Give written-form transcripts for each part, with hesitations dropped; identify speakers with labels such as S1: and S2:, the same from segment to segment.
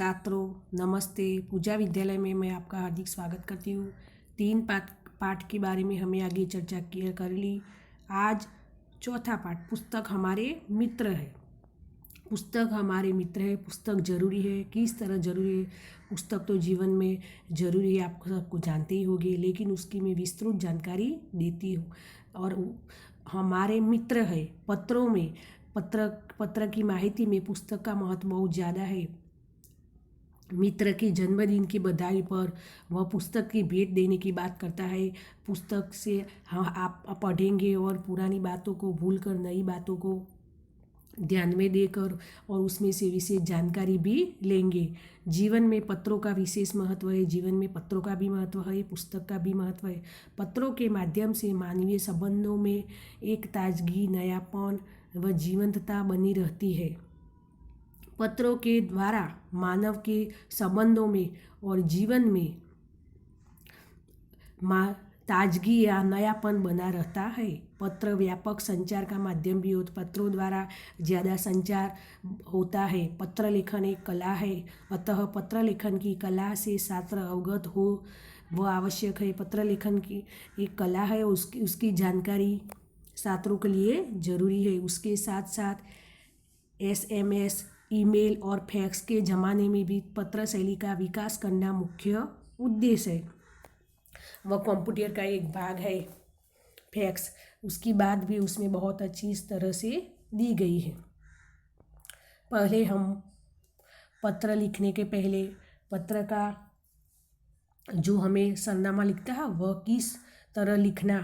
S1: छात्रों नमस्ते। पूजा विद्यालय में मैं आपका हार्दिक स्वागत करती हूँ। 3 पाठ के बारे में हमें आगे चर्चा कर ली। आज चौथा पाठ पुस्तक हमारे मित्र है। पुस्तक हमारे मित्र है। पुस्तक जरूरी है। किस तरह जरूरी है? पुस्तक तो जीवन में जरूरी है, आप सबको जानते ही होंगे, लेकिन उसकी मैं विस्तृत जानकारी देती हूँ। और हमारे मित्र है। पत्रों में पत्र की माहिती में पुस्तक का महत्व बहुत ज़्यादा है। मित्र के जन्मदिन की बधाई पर वह पुस्तक की भेंट देने की बात करता है। पुस्तक से आप पढ़ेंगे और पुरानी बातों को भूलकर नई बातों को ध्यान में देकर और उसमें से विशेष जानकारी भी लेंगे। जीवन में पत्रों का विशेष महत्व है। जीवन में पत्रों का भी महत्व है, पुस्तक का भी महत्व है। पत्रों के माध्यम से मानवीय संबंधों में एक ताजगी, नयापन व जीवंतता बनी रहती है। पत्रों के द्वारा मानव के संबंधों में और जीवन में ताजगी या नयापन बना रहता है। पत्र व्यापक संचार का माध्यम भी होता। पत्रों द्वारा ज़्यादा संचार होता है। पत्र लेखन एक कला है, अतः पत्र लेखन की कला से छात्र अवगत हो वह आवश्यक है। पत्र लेखन की एक कला है, उसकी जानकारी छात्रों के लिए ज़रूरी है। उसके साथ साथ SMS, ईमेल और फैक्स के ज़माने में भी पत्र शैली का विकास करना मुख्य उद्देश्य है। वह कंप्यूटर का एक भाग है फैक्स, उसकी बात भी उसमें बहुत अच्छी तरह से दी गई है। पहले हम पत्र लिखने के पहले पत्र का जो हमें सरनामा लिखता है वह किस तरह लिखना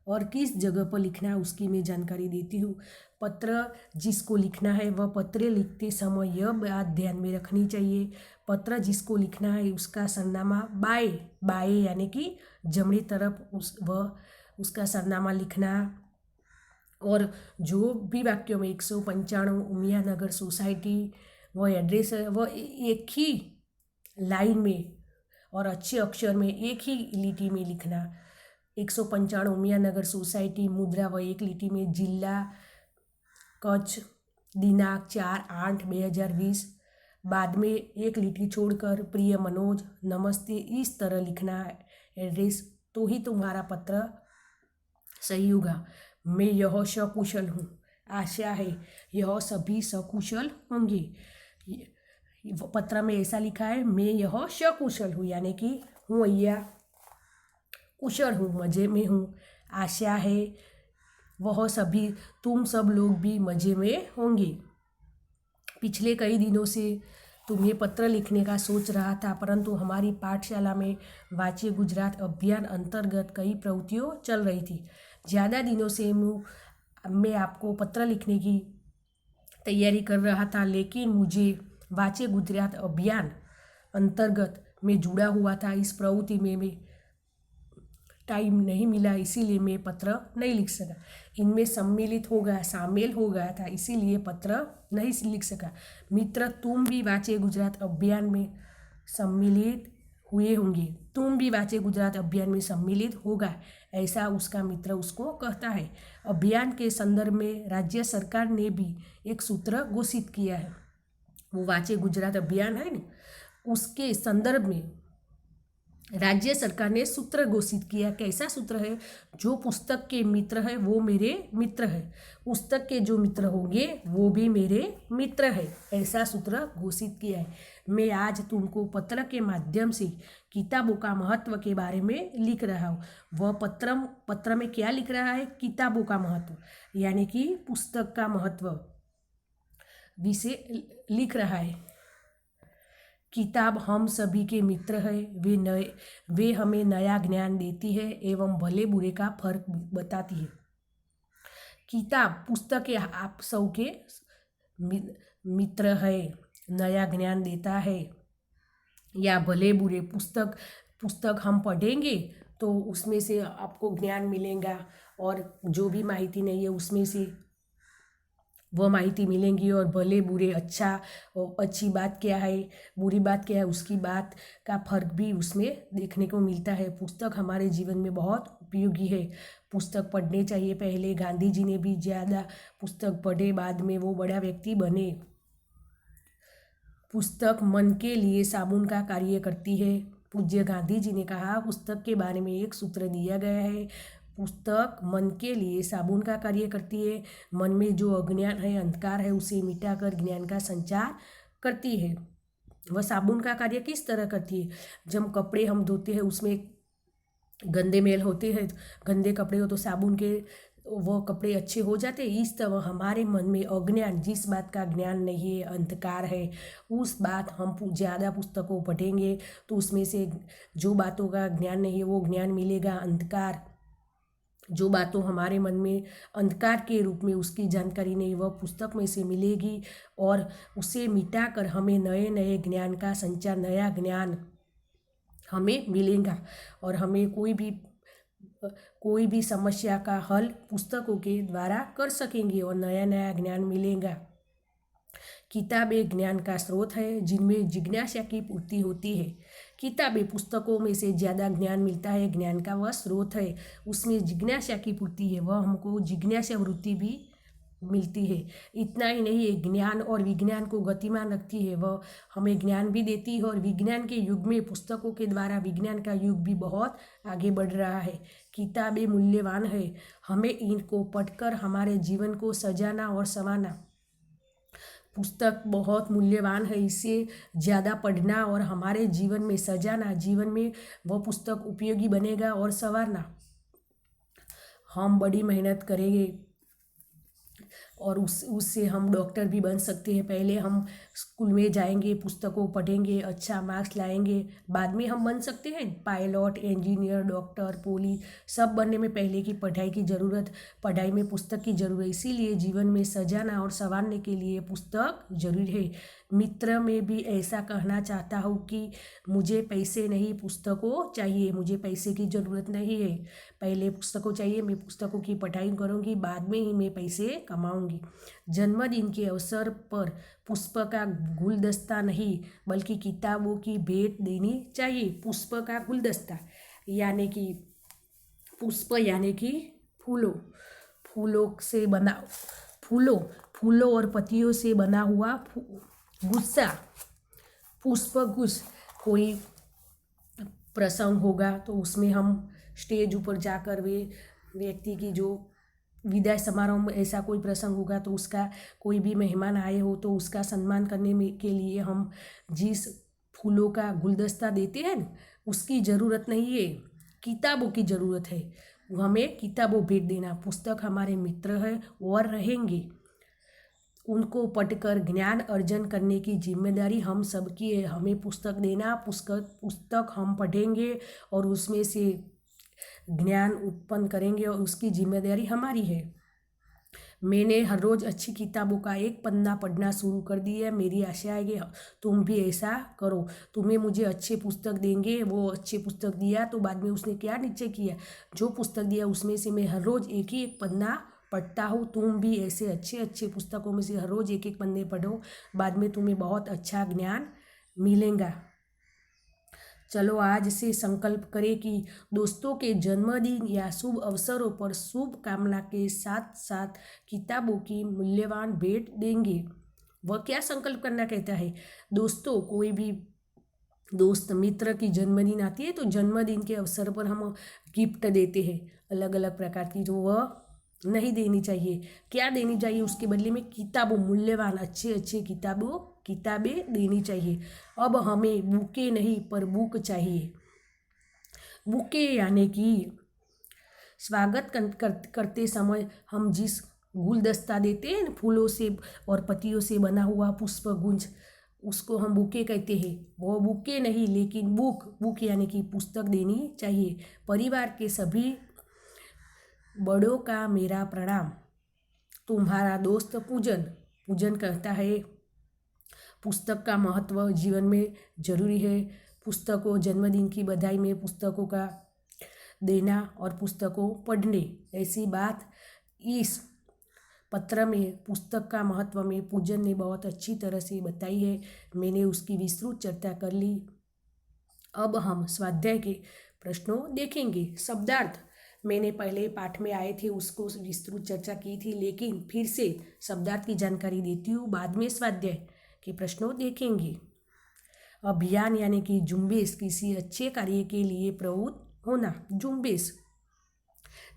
S1: और किस जगह पर लिखना है उसकी मैं जानकारी देती हूँ। पत्र जिसको लिखना है वह पत्र लिखते समय यह बात ध्यान में रखनी चाहिए, पत्र जिसको लिखना है उसका सरनामा बाएं यानी कि जमनी तरफ उसका सरनामा लिखना। और जो भी वाक्यों में 195 उमिया नगर सोसाइटी वह एड्रेस है, वह एक ही लाइन में और अच्छे अक्षर में एक ही लिटी में लिखना। 195 उमिया नगर सोसाइटी, मुद्रा व एक लिटी में, जिला कच्छ, दिनांक 4/8/2020, बाद में एक लिटी छोड़कर प्रिय मनोज, नमस्ते, इस तरह लिखना एड्रेस, तो ही तुम्हारा पत्र सही होगा। मैं यह सकुशल हूँ, आशा है यह सभी सकुशल होंगे। पत्र में ऐसा लिखा है, मैं यह सकुशल हूँ यानी कि हूँ या कुशल हूँ, मज़े में हूँ। आशा है वह सभी तुम सब लोग भी मज़े में होंगे। पिछले कई दिनों से तुम्हें पत्र लिखने का सोच रहा था, परंतु हमारी पाठशाला में वाचे गुजरात अभियान अंतर्गत कई प्रवृत्तियाँ चल रही थी। ज़्यादा दिनों से मैं आपको पत्र लिखने की तैयारी कर रहा था, लेकिन मुझे वाचे गुजरात अभियान अंतर्गत में जुड़ा हुआ था। इस प्रवृत्ति में टाइम नहीं मिला, इसीलिए मैं पत्र नहीं लिख सका। इनमें शामिल हो गया था, इसीलिए पत्र नहीं लिख सका। मित्र, तुम भी वाचे गुजरात अभियान में सम्मिलित हुए होंगे। तुम भी वाचे गुजरात अभियान में सम्मिलित होगा, ऐसा उसका मित्र उसको कहता है। अभियान के संदर्भ में राज्य सरकार ने भी एक सूत्र घोषित किया है। वो वाचे गुजरात अभियान है ना, उसके संदर्भ में राज्य सरकार ने सूत्र घोषित किया। कैसा सूत्र है? जो पुस्तक के मित्र है वो मेरे मित्र है, पुस्तक के जो मित्र होंगे वो भी मेरे मित्र है, ऐसा सूत्र घोषित किया है। मैं आज तुमको पत्र के माध्यम से किताबों का महत्व के बारे में लिख रहा हूँ। वह पत्र में क्या लिख रहा है? किताबों का महत्व यानी कि पुस्तक का महत्व विषय लिख रहा है। किताब हम सभी के मित्र है, वे हमें नया ज्ञान देती है एवं भले बुरे का फर्क बताती है। किताब पुस्तक आप सबके मित्र है, नया ज्ञान देता है या भले बुरे। पुस्तक हम पढ़ेंगे तो उसमें से आपको ज्ञान मिलेगा और जो भी माहिती नहीं है उसमें से वह माहिती मिलेंगी। और भले बुरे, अच्छा और अच्छी बात क्या है, बुरी बात क्या है, उसकी बात का फर्क भी उसमें देखने को मिलता है। पुस्तक हमारे जीवन में बहुत उपयोगी है। पुस्तक पढ़ने चाहिए। पहले गांधी जी ने भी ज़्यादा पुस्तक पढ़े, बाद में वो बड़ा व्यक्ति बने। पुस्तक मन के लिए साबुन का कार्य करती है। पूज्य गांधी जी ने कहा, पुस्तक के बारे में एक सूत्र दिया गया है, पुस्तक मन के लिए साबुन का कार्य करती है। मन में जो अज्ञान है, अंधकार है, उसे मिटाकर ज्ञान का संचार करती है। वह साबुन का कार्य किस तरह करती है? जब कपड़े हम धोते हैं उसमें गंदे मैल होते हैं, गंदे कपड़े हो तो साबुन के वो कपड़े अच्छे हो जाते हैं। इस तरह हमारे मन में अज्ञान, जिस बात का ज्ञान नहीं है, अंधकार है, उस बात हम ज़्यादा पुस्तकों पढ़ेंगे तो उसमें से जो बातों का ज्ञान नहीं है वो ज्ञान मिलेगा। अंधकार, जो बातों हमारे मन में अंधकार के रूप में उसकी जानकारी नहीं, वह पुस्तक में से मिलेगी और उसे मिटाकर हमें नए नए ज्ञान का संचार, नया ज्ञान हमें मिलेगा और हमें कोई भी समस्या का हल पुस्तकों के द्वारा कर सकेंगे और नया नया ज्ञान मिलेगा। किताबें ज्ञान का स्रोत है जिनमें जिज्ञासा की पूर्ति होती है। किताबें, पुस्तकों में से ज़्यादा ज्ञान मिलता है, ज्ञान का वह स्रोत है, उसमें जिज्ञासा की पूर्ति है, वह हमको जिज्ञासा वृत्ति भी मिलती है। इतना ही नहीं है, ज्ञान और विज्ञान को गतिमान रखती है, वह हमें ज्ञान भी देती है। और विज्ञान के युग में पुस्तकों के द्वारा विज्ञान का युग भी बहुत आगे बढ़ रहा है। किताबें मूल्यवान है, हमें इनको पढ़कर हमारे जीवन को सजाना और संवारना। पुस्तक बहुत मूल्यवान है, इसे ज़्यादा पढ़ना और हमारे जीवन में सजाना, जीवन में वह पुस्तक उपयोगी बनेगा और संवारना। हम बड़ी मेहनत करेंगे और उससे हम डॉक्टर भी बन सकते हैं। पहले हम स्कूल में जाएंगे, पुस्तकों पढ़ेंगे, अच्छा मार्क्स लाएंगे, बाद में हम बन सकते हैं पायलट, इंजीनियर, डॉक्टर, पुलिस। सब बनने में पहले की पढ़ाई की ज़रूरत, पढ़ाई में पुस्तक की ज़रूरत। इसीलिए जीवन में सजाना और संवारने के लिए पुस्तक जरूरी है। मित्र में भी ऐसा कहना चाहता हूँ कि मुझे पैसे नहीं, पुस्तकों चाहिए, मुझे पैसे की ज़रूरत नहीं है, पहले पुस्तकों चाहिए, मैं पुस्तकों की पढ़ाई करूँगी, बाद में ही मैं पैसे कमाऊँगी। जन्मदिन के अवसर पर पुष्प का गुलदस्ता नहीं बल्कि किताबों की भेंट देनी चाहिए। पुष्प का गुलदस्ता यानी कि पुष्प यानी कि फूलों और पत्तियों से बना हुआ गुस्सा, पुष्प गुच्छ। कोई प्रसंग होगा तो उसमें हम स्टेज ऊपर जाकर वे व्यक्ति की जो विदाई समारोह में ऐसा कोई प्रसंग होगा तो उसका कोई भी मेहमान आए हो तो उसका सम्मान करने में के लिए हम जिस फूलों का गुलदस्ता देते हैं उसकी ज़रूरत नहीं है, किताबों की ज़रूरत है। हमें किताबों भेंट देना। पुस्तक हमारे मित्र है और रहेंगे, उनको पढ़कर ज्ञान अर्जन करने की जिम्मेदारी हम सबकी है। हमें पुस्तक देना, पुस्तक हम पढ़ेंगे और उसमें से ज्ञान उत्पन्न करेंगे और उसकी जिम्मेदारी हमारी है। मैंने हर रोज़ अच्छी किताबों का एक पन्ना पढ़ना शुरू कर दिया है। मेरी आशा है कि तुम भी ऐसा करो। तुम्हें मुझे अच्छे पुस्तक देंगे, वो अच्छे पुस्तक दिया तो बाद में उसने क्या निश्चय किया, जो पुस्तक दिया उसमें से मैं हर रोज़ एक ही एक पन्ना पढ़ता हूँ। तुम भी ऐसे अच्छे अच्छे पुस्तकों में से हर रोज़ एक एक पन्ने पढ़ो, बाद में तुम्हें बहुत अच्छा ज्ञान मिलेगा। चलो आज से संकल्प करें कि दोस्तों के जन्मदिन या शुभ अवसरों पर शुभ कामना के साथ साथ किताबों की मूल्यवान भेंट देंगे। वह क्या संकल्प करना कहता है? दोस्तों, कोई भी दोस्त मित्र की जन्मदिन आती है तो जन्मदिन के अवसर पर हम गिफ्ट देते हैं अलग अलग प्रकार की, तो वह नहीं देनी चाहिए। क्या देनी चाहिए? उसके बदले में किताबों, मूल्यवान अच्छे अच्छे किताबें देनी चाहिए। अब हमें बुके नहीं पर बुक चाहिए। बुके यानी कि स्वागत करते समय हम जिस गुलदस्ता देते हैं फूलों से और पत्तियों से बना हुआ पुष्प गुंज, उसको हम बुके कहते हैं। वो बुके नहीं लेकिन बुक यानी कि पुस्तक देनी चाहिए। परिवार के सभी बड़ों का मेरा प्रणाम। तुम्हारा दोस्त पूजन कहता है। पुस्तक का महत्व जीवन में जरूरी है। पुस्तकों, जन्मदिन की बधाई में पुस्तकों का देना और पुस्तकों पढ़ने, ऐसी बात इस पत्र में पुस्तक का महत्व में पूजन ने बहुत अच्छी तरह से बताई है। मैंने उसकी विस्तृत चर्चा कर ली। अब हम स्वाध्याय के प्रश्नों देखेंगे। शब्दार्थ मैंने पहले पाठ में आए थे उसको विस्तृत चर्चा की थी, लेकिन फिर से शब्दार्थ की जानकारी देती हूँ, बाद में स्वाध्याय के प्रश्नों देखेंगे। अभियान यानी कि झुंबेश, किसी अच्छे कार्य के लिए प्रवृत्त होना, झुंबेश।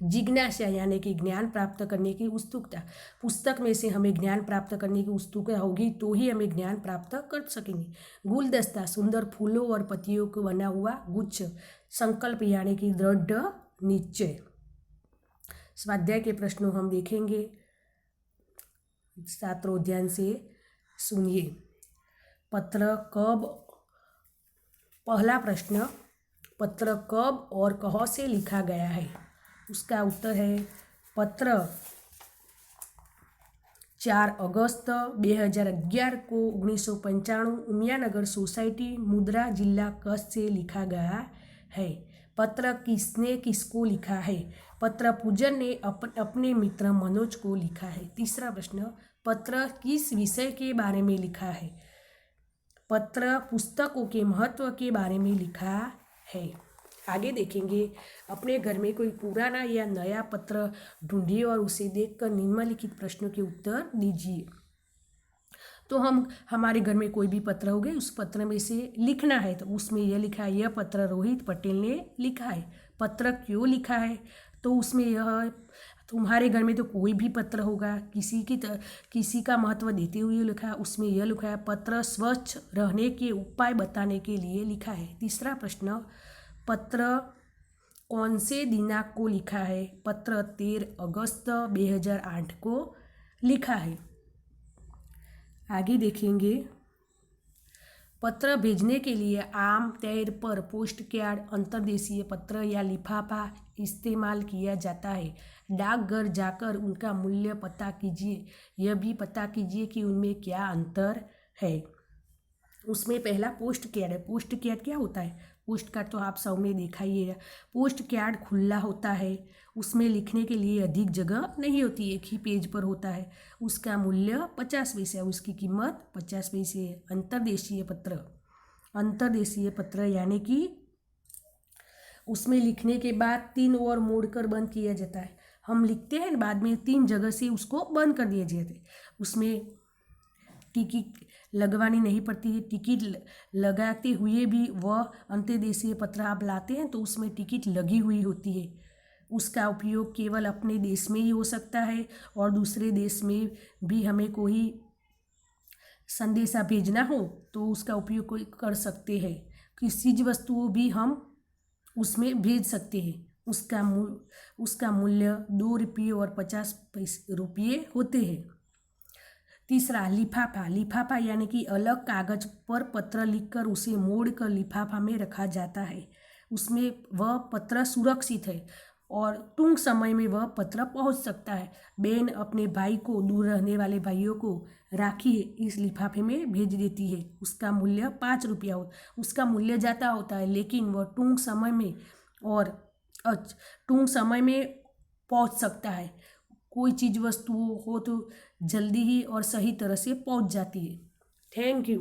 S1: जिज्ञासा यानी कि ज्ञान प्राप्त करने की उत्सुकता, पुस्तक में से हमें ज्ञान प्राप्त करने की उत्सुकता होगी तो ही हमें ज्ञान प्राप्त कर सकेंगे। गुलदस्ता, सुंदर फूलों और पत्तियों को बना हुआ गुच्छ। संकल्प यानी कि दृढ़ निश्चय। स्वाध्याय के प्रश्नों हम देखेंगे, छात्रों ध्यान से सुनिए। पत्र कब, पहला प्रश्न, पत्र कब और कहाँ से लिखा गया है? उसका उत्तर है पत्र 4 अगस्त 2011 को 1995 उमियानगर सोसाइटी, मुंद्रा, जिला कच्छ से लिखा गया है। पत्र किसने किसको लिखा है? पत्र पूजन ने अपने मित्र मनोज को लिखा है। तीसरा प्रश्न, पत्र किस विषय के बारे में लिखा है? पत्र पुस्तकों के महत्व के बारे में लिखा है। आगे देखेंगे, अपने घर में कोई पुराना या नया पत्र ढूंढिए और उसे देखकर निम्नलिखित प्रश्नों के उत्तर दीजिए। तो हमारे घर में कोई भी पत्र हो गए, उस पत्र में से लिखना है, तो उसमें यह लिखा है, यह पत्र रोहित पटेल ने लिखा है। पत्र क्यों लिखा है? तो उसमें यह, तुम्हारे घर में तो कोई भी पत्र होगा, किसी का महत्व देते हुए लिखा है, उसमें यह लिखा है पत्र स्वच्छ रहने के उपाय बताने के लिए लिखा है। तीसरा प्रश्न, पत्र कौन से दिनांक को लिखा है? पत्र 13 अगस्त 2008 को लिखा है। आगे देखेंगे, पत्र भेजने के लिए आम तौर पर पोस्ट कार्ड, अंतर्देशीय पत्र या लिफाफा इस्तेमाल किया जाता है। डाकघर जाकर उनका मूल्य पता कीजिए। यह भी पता कीजिए कि उनमें क्या अंतर है। उसमें पहला पोस्ट कार्ड है। पोस्ट कार्ड क्या होता है? पोस्ट कार्ड तो आप सब में देखा ही है। पोस्ट कार्ड खुला होता है, उसमें लिखने के लिए अधिक जगह नहीं होती, एक ही पेज पर होता है। उसका मूल्य 50 पैसे है, उसकी कीमत 50 पैसे है। अंतर्देशीय पत्र, अंतर्देशीय पत्र यानी कि उसमें लिखने के बाद 3 ओर मोड़कर बंद किया जाता है। हम लिखते हैं, बाद में 3 जगह से उसको बंद कर दिया जाता है। उसमें टिकट लगवानी नहीं पड़ती है। टिकट लगाते हुए भी वह अंतर्देशीय पत्र आप लाते हैं तो उसमें टिकट लगी हुई होती है। उसका उपयोग केवल अपने देश में ही हो सकता है और दूसरे देश में भी हमें कोई संदेशा भेजना हो तो उसका उपयोग कर सकते हैं। किसी चीज वस्तुओं भी हम उसमें भेज सकते हैं। उसका मूल्य 2 रुपये और 50 रुपये होते हैं। तीसरा, लिफाफा। लिफाफा यानी कि अलग कागज पर पत्र लिखकर उसे मोड़कर लिफाफा में रखा जाता है। उसमें वह पत्र सुरक्षित है और टूंक समय में वह पत्र पहुंच सकता है। बहन अपने भाई को, दूर रहने वाले भाइयों को राखी इस लिफाफे में भेज देती है। उसका मूल्य 5 रुपया उसका मूल्य ज़्यादा होता है, लेकिन वह टूंक समय में पहुंच सकता है। कोई चीज़ वस्तु हो तो जल्दी ही और सही तरह से पहुंच जाती है। Thank you.